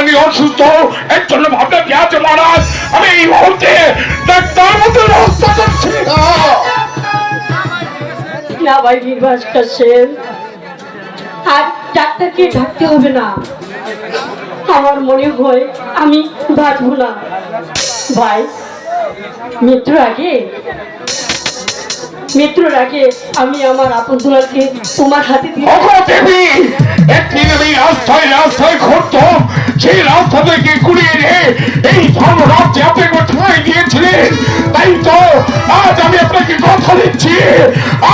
আমি অসুস্থ, এর জন্য ভাবনা কি আছে মহারাজ? আমি এই মুহূর্তে ডাক্তার মতো রাস্তা করছি না ভাই বীরভাস্কর সেন, আর ডাক্তারকে ডাকতে হবে না। আমার মনে হয় আমি বাঁচবো না ভাই। মৃত্যুর আগে আমি আমার আপন দুলালকে তোমার হাতে দিয়ে দেবী। একদিন আমি রাস্তায় ঘুরতাম, সেই রাস্তা থেকে ঘুরিয়ে নিয়ে এই ধর্মরাজ্যে আপনাকে ঠাঁই দিয়েছিলেন। তাই তো আজ আমি আপনাকে কথা দিচ্ছি,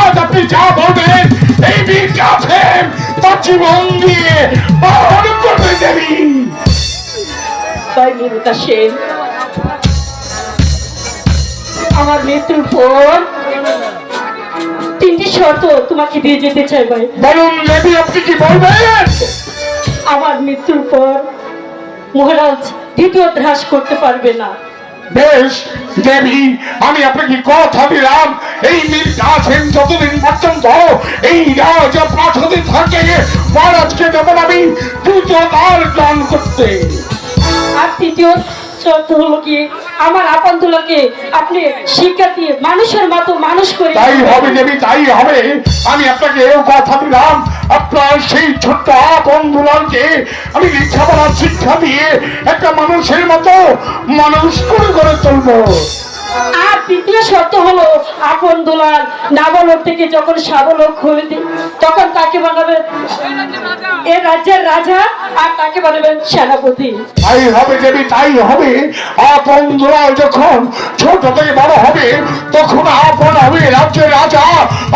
আজ আপনি যা বলবেন এই বীরকে আছেন তার জীবন দিয়ে পালন করবে দেবী। ভাই মেনকা সেন, আমার মৃত্যুর পর 3টি শর্ত তোমাকে দিয়ে যেতে চাই ভাই। বলুন দেবী, আপনি কি বলবেন? আমার মৃত্যুর পর মহারাজ দ্বিতীয় হ্রাস করতে পারবে না। বেশ দেবী, আমি আপনাকে কথা দিলাম, এই বীরটা আছেন যতদিন পর্যন্ত এই রাজা প্রাসাদে থাকে মহারাজকে দেবেন আমি দ্রুত তার দান করতে। আর তৃতীয় শর্ত হলো কি, আমার আপন দুলাকে আপনি শিক্ষা দিয়ে মানুষের মতো মানুষ করে। তাই হবে দেবী, তাই হবে। আমি আপনাকে এও কথা দিলাম, আপনার সেই ছোট্ট আপন দুলালকে আমি লেখাপড়ার শিক্ষা দিয়ে একটা মানুষের মতো মানুষ করে তুলবো। আর তৃতীয় শর্ত হলো, আপন দুলাল নাবালক থেকে যখন সাবালক হয়ে তখন তাকে বানাবেন এ রাজ্যের রাজা, আর তাকে বানাবেন সেনাপতি। তাই হবে দেবী, তাই হবে। আপন দুলাল যখন ছোট থেকে বড় হবে তখন আপন হবে রাজ্যের রাজা,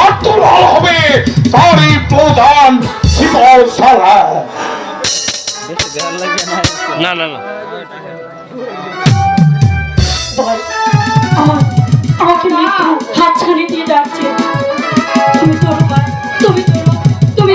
আর দুলাল হবে তারই প্রধান শিবল সারা। না না না, আমাকে মৃত্যু হাতছানি দিয়ে ডাকছে। তুমি তোর ভাই, তুমি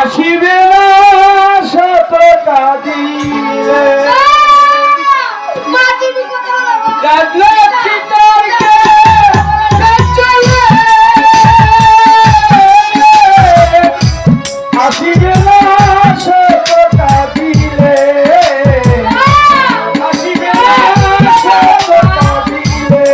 আসিবে না শত কাঁদিলে আসিবে না শত কাঁদিলে আসিবে না শত কাঁদিলে।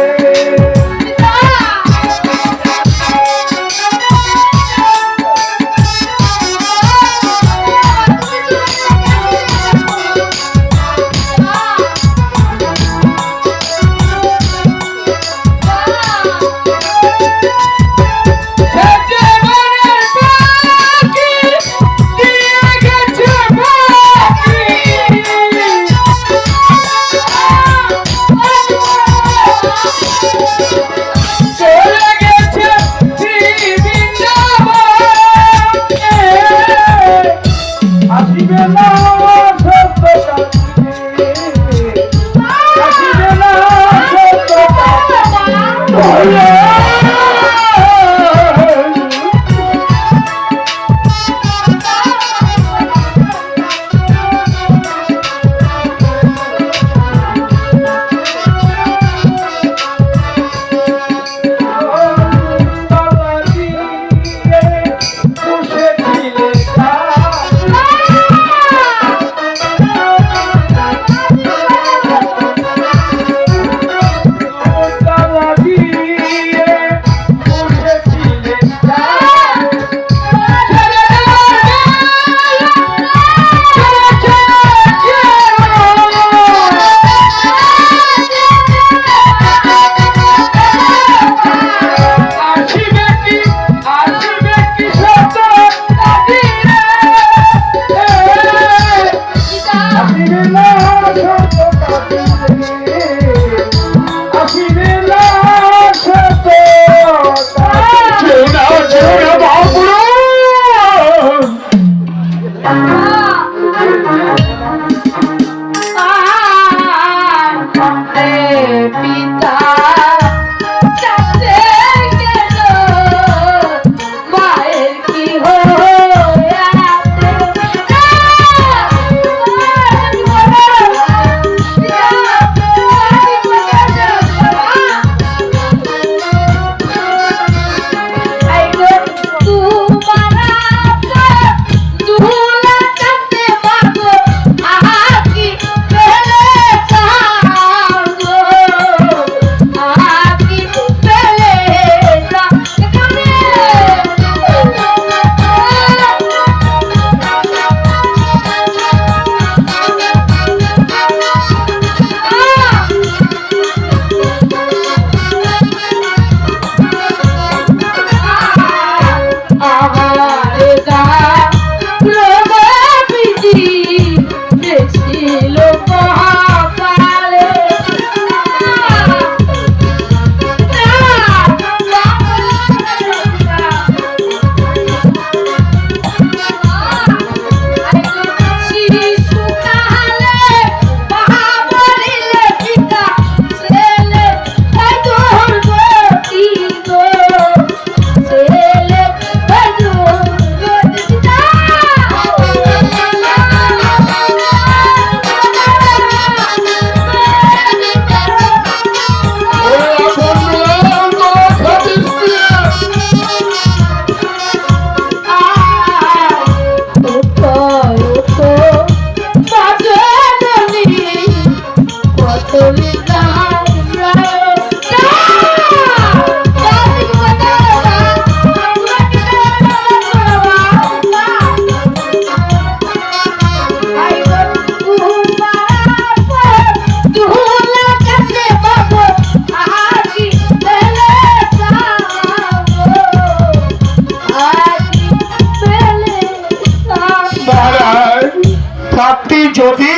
আসিবে না আপনি যদি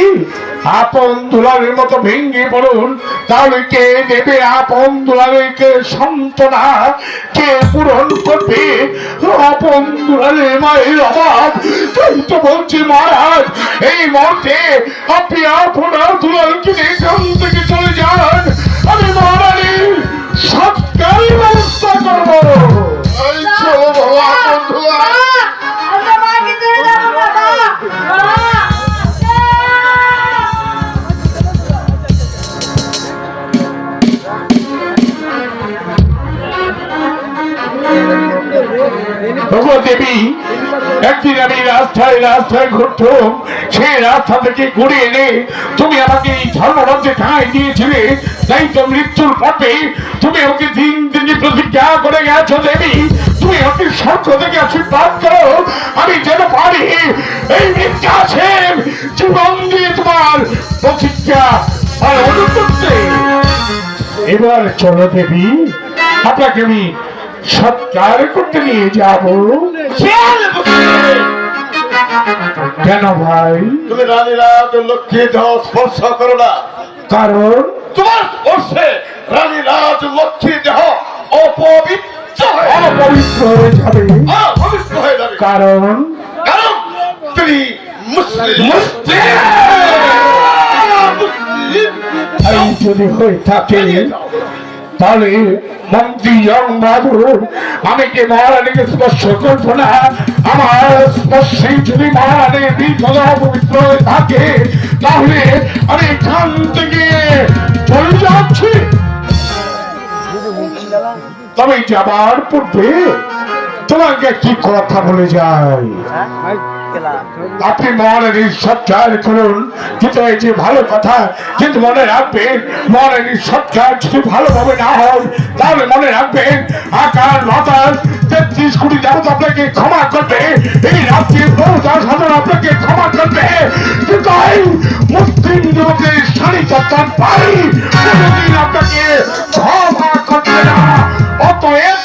আপন দুলারের মতো ভেঙে পড়ুন, তাহলে কে দেবে আপন দুলারকে সান্ত্বনা? কে পূরণ করবে আপন দুলারের মায়ের অভাব? তাই তো বলছি মহারাজ, এই মুহূর্তে আপনি আপনার দুলারকে এখান থেকে চলে যান, আমি মহারানীর সৎকারী ব্যবস্থা করবো। এই চলো বাবা, আপন দুলার। দেবী, একদিন আমি রাস্তায় রাস্তায় ঘুরতাম, সেই রাস্তা থেকে ঘুরে এনে তুমি আমাকে এই ধর্মরাজ্যে ঠাঁই দিয়েছিলে, তাই তো মৃত্যুর পথে তুমি আমাকে দিন দিন প্রতিজ্ঞা করে গেছো দেবী। তুমি আমাকে স্বর্গ থেকে আশীর্বাদ করো, আমি যেন পারি এই বিকাশের জীবন দিয়ে তোমার প্রতিজ্ঞা পালন করতে। এবার চলো দেবী, আপনাকে আমি সৎকার করতে নিয়ে যাব। কেন ভাই? তুমি রানীরাজ লক্ষ্মী দেহ স্পর্শ করো না, কারণ তোমার স্পর্শে রানীরাজ লক্ষ্মী দেহ অপবিত্র হয়ে যাবে। অপবিত্র হয়ে যাবে। কারণ কারণ তুমি মুসলিম। এই যদি হয়ে থাকে তাহলে মন্ত্রী বাহাদুর, আমি কি মহারানীকে স্পর্শ করবো না? আমার স্পর্শে যদি মহারানীর বিপদ অপবিত্র হয়ে থাকে, তাহলে আমি এখান থেকে চলে যাচ্ছি। তবে যাবার পূর্বে তোমাকে একটি কথা বলে যাই। আপনি মহারানীর সৎকার করুন, কিন্তু এই যে ভালো কথা, কিন্তু মনে রাখবেন মহারানীর সৎকার যদি ভালোভাবে না হয়, তাহলে মনে রাখবেন আকার বাতাস 33 কোটি দেবতা আপনাকে ক্ষমা করবে, এই রাজ্যের বহুদাস হাজার আপনাকে ক্ষমা করবে, কিন্তু এই মুসলিম যুবকের স্বাধীনতার পাই কোনদিন আপনাকে ক্ষমা করবে না। অতএব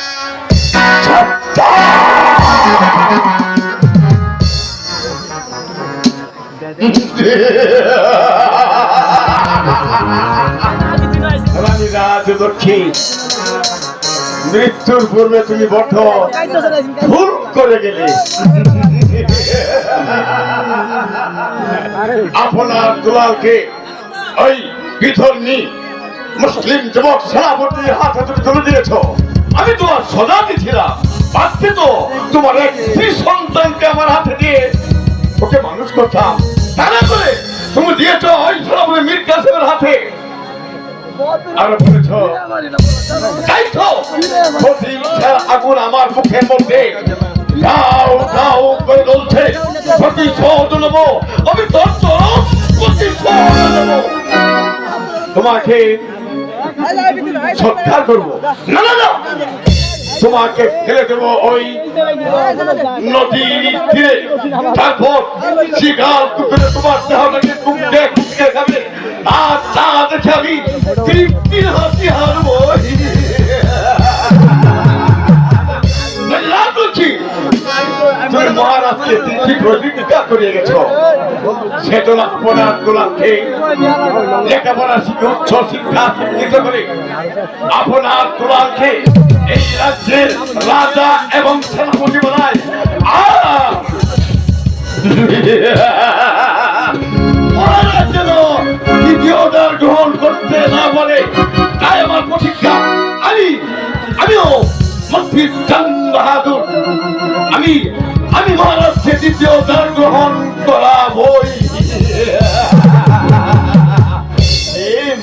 রানীরাজ লক্ষ্মী, মৃত্যুর পূর্বে তুমি বড় ভুল করে গেলে। আপনার দুলালকে ওই বিধর্মী মুসলিম যুবক সেনাপতির হাতে তুমি তুলে দিয়েছ। আমি তোমার সদা দিয়েছিলাম, ভাবছি তো তোমার এক স্ত্রী সন্তানকে আমার হাতে দিয়ে ওকে মানুষ করতাম, তা না করে তুমি দিয়েছ ওই সেনাপতি মীর কাসেমের হাতে। আর বলেছ তাই তো প্রতিহিংসার আগুন আমার মুখের মধ্যে দাও দাও করে জ্বলছে। প্রতিশোধ নেব, আমি তোর চরম প্রতিশোধ নেব। তোমাকে সৎকার করবো না, না না, তোমাকে ফেলে দেবো ওই নদীর তীরে, তারপর শিকার কুকুরে তোমার দেহটাকে কুকড়ে কুকড়ে খাবে, আর তা দেখে আমি তৃপ্তির হাসি হারবো। তুমি মহারাজকে তিনটি প্রতিজ্ঞা করিয়ে গেছো, সেজন্য আপনার দুলালকে লেখাপড়া শিখে উচ্চ শিক্ষা শিক্ষিত করে আপনার দুলালকে এই রাজ্যের রাজা এবং সেনাপতি বানায়। মহারাজ যেন দ্বিতীয়বার গ্রহণ করতে না বলে, তাই আমার প্রতিজ্ঞা। আমিও মন্ত্রী চাঁদ বাহাদুর, আমি মহারাজকে দ্বিতীয়বার গ্রহণ করাবই।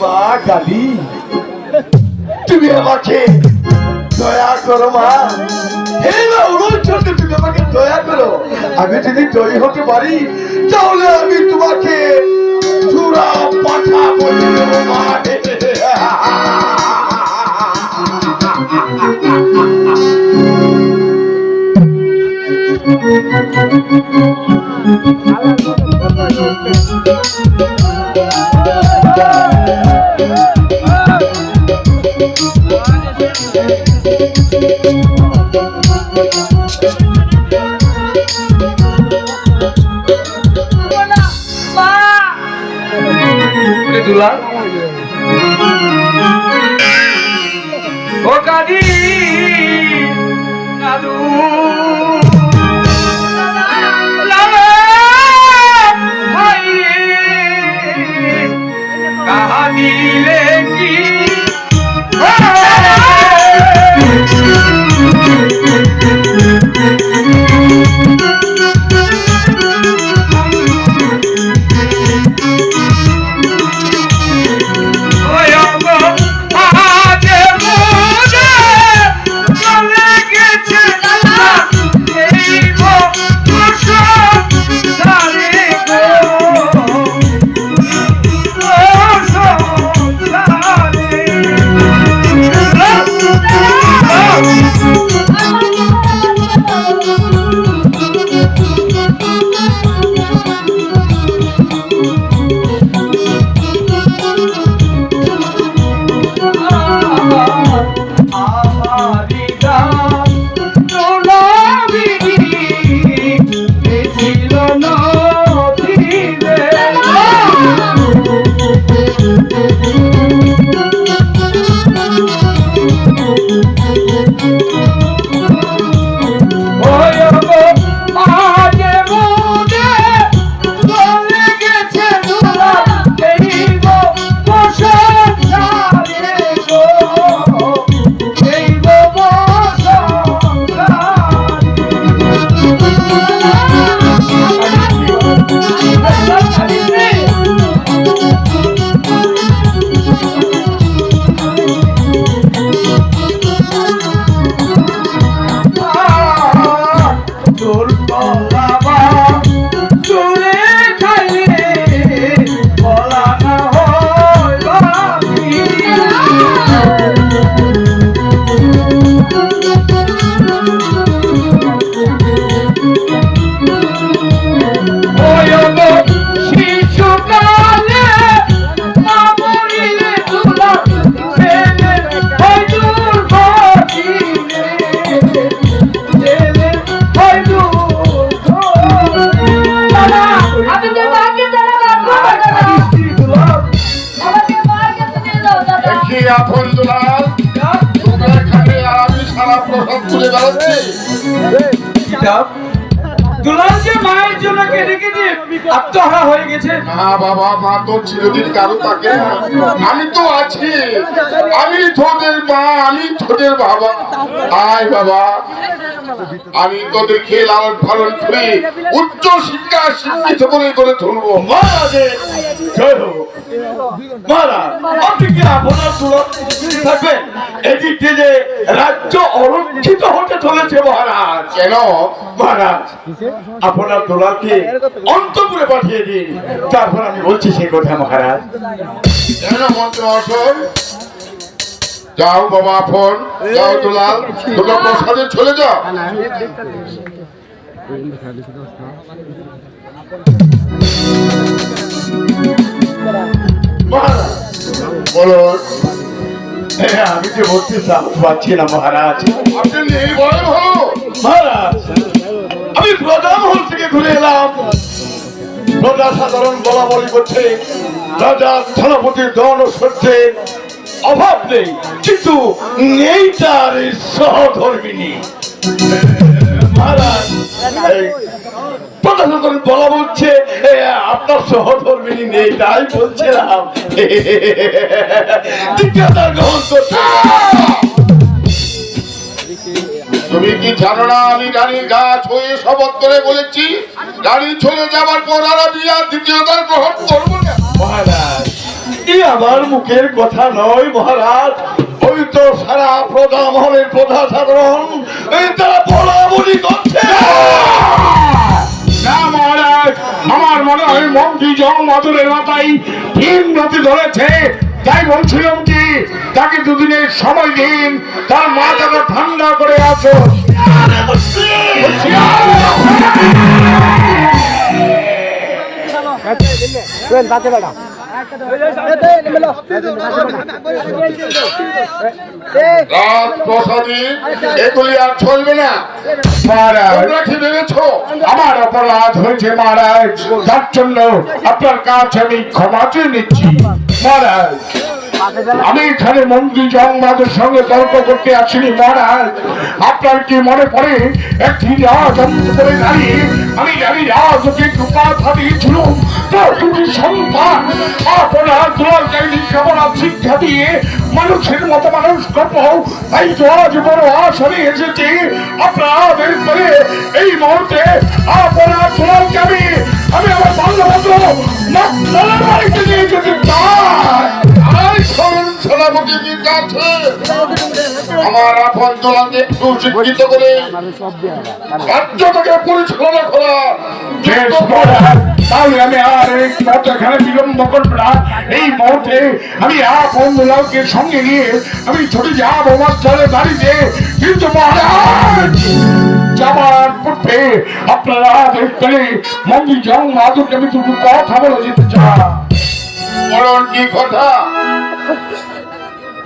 মা কালী, তুমি আমাকে দয়া করো মা, তুমি আমাকে দয়া করো। আমি যদি জয়ী হতে পারি, তাহলে আমি তোমাকে চূড়া পাঠা বলে দেবো মা। দুলাল ও কাদি নাদু লালা ভাই কাহা দিলে কি আপন দুলাল তোমরা এখানে আর আমি সারা প্রসব তুলে বেড়াচ্ছি দুলাল যে মায়ের জন্য কেঁদে কেঁদে আত্মহারা হয়ে গেছে। না বাবা, মা তো চিরদিন কারো থাকে না, আমি তো আছি, আমি তোদের মা, আমি তোদের বাবা। আয় বাবা, আমি তোদের খেয়ে লালন পালন করে উচ্চ শিক্ষা শিক্ষিত করে তুলবো। মহারাজের জয় হোক। মহারাজ, আপনি কি আপনার সুরক্ষিত থাকবেন? এদিকে যে রাজ্য অরক্ষিত হতে চলেছে মহারাজ। কেন মহারাজ, আপনার দোলাকে অন্তপুরে পাঠিয়ে দিন, তারপর আমি বলছি সেই কথা মহারাজ। কেন মন্ত্র আসন? যাও বাবা, আপন যাও দুলাল, তোমরা প্রসাদে চলে যাও। মহারাজ বলুন, হ্যাঁ, আমি যে বলতে পারছি না মহারাজ। আপনি নেই বলেন হলো। মহারাজ, আমি প্রজা মহল থেকে ঘুরে এলাম। প্রজা সাধারণ বলা বলি করছে, রাজা সেনাপতির দন সরছে, অভাব নেই, কিন্তু নেই তার সহধর্মিনী। মহারাজ, প্রজা সাধারণ বলা বলছে আপনার সহধর্মিনী নেই, তাই বলছিলাম দ্বিতীয়তা গ্রহণ করতে। তুমি কি জানো না আমি রানীর গাছ হয়ে শপথ করে বলেছি রানী চলে যাওয়ার পর আর আমি আর দ্বিতীয়তার গ্রহণ করবো না। মহারাজ, এই আমার মুখের কথা নয় মহারাজ, ওই তো সারা প্রজা মহলের প্রজা সাধারণ তারা বলা বলি করছে। না মহারাজ, আমার মনে হয় মন্ত্রী জল মাদুরের মাথায় তিন নদী ধরেছে, তাই বলছিলাম কি তাকে দুদিনের সময় দিন, তার মাথাটা ঠান্ডা করে আসো। বাচ্চা রাজপ্রসাদী এগুলি আর চলবে না। মহারাজ তোমরা কি ভেবেছো আমার অপরাধ হয়েছে মহারাজ, তার জন্য আপনার কাছে আমি ক্ষমা চেয়ে নিচ্ছি। মহারাজ আমি এখানে মন্ত্রী জংবাদের সঙ্গে তর্ক করতে আসিনি মহারাজ। আপনার কি মনে পড়ে একটি রাজ করে দাঁড়িয়ে আমি জানি রাজ ওকে কথা দিয়েছিল তার দুটি সন্তান আপনার দোয়ার চাইনি কেমন শিক্ষা দিয়ে মানুষের মতো মানুষ করবো, তাই তো আজ বড় আশা নিয়ে এসেছি আপনাদের করে এই মুহূর্তে আপনার দোয়ারকে আমি আমার বাল্যবন্ধু বাড়িতে নিয়ে যেতে চাই। সেনাপতির কাছে আমার আপন দোলাকে একটু শিক্ষিত করে রাজ্য থেকে পরিচালনা করা। বেশ মহারাজ, তাহলে আমি আর এই মত এখানে বিলম্ব করবো না। এই মুহূর্তে আমি আপন দোলাকে সঙ্গে নিয়ে আমি ছুটে যাবো মাস্টারের বাড়িতে। কিন্তু মহারাজ যাবার পূর্বে আপনারা দেখতে মন্দির জং মাদুরকে আমি দুটো কথা বলে যেতে চাই। মরণ কি কথা?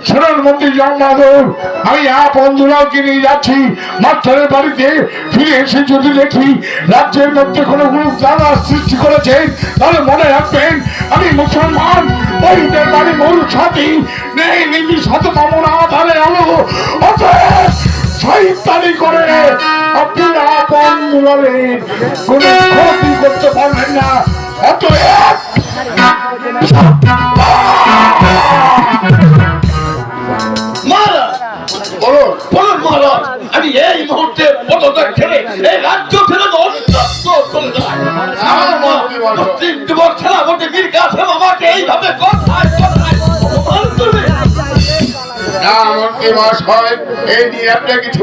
শুনুন মন্ত্রী জংবাদুর, আমি আপন দুলালকে নিয়ে যাচ্ছি মাস্টারের বাড়িতে। ফিরে এসে যদি দেখি রাজ্যের মধ্যে কোনো গ্রুপ দাদা সৃষ্টি করেছে তাহলে মনে রাখবেন আমি মুসলমান, ওইদের বাড়ি মূল সাথী নেই নিজের সাথে মামনা আধারে আলো। অতএব শয়তানি করে আপনি আপন দুলালের কোনো ক্ষতি করতে পারবেন না। অতএব বলুন বলুন মহারাজ, আমি এই মুহূর্তে পদত্যাগ ছেড়ে এই রাজ্য ছেড়ে অন্যত্র চলে যাই। মুসলিম যুবক সেনাপতি মীর কাসেম আমাকে এইভাবে কথায় কথায় অপমান করবে। মন্ত্রী মহাশয়, এই নিয়ে আপনি কিছু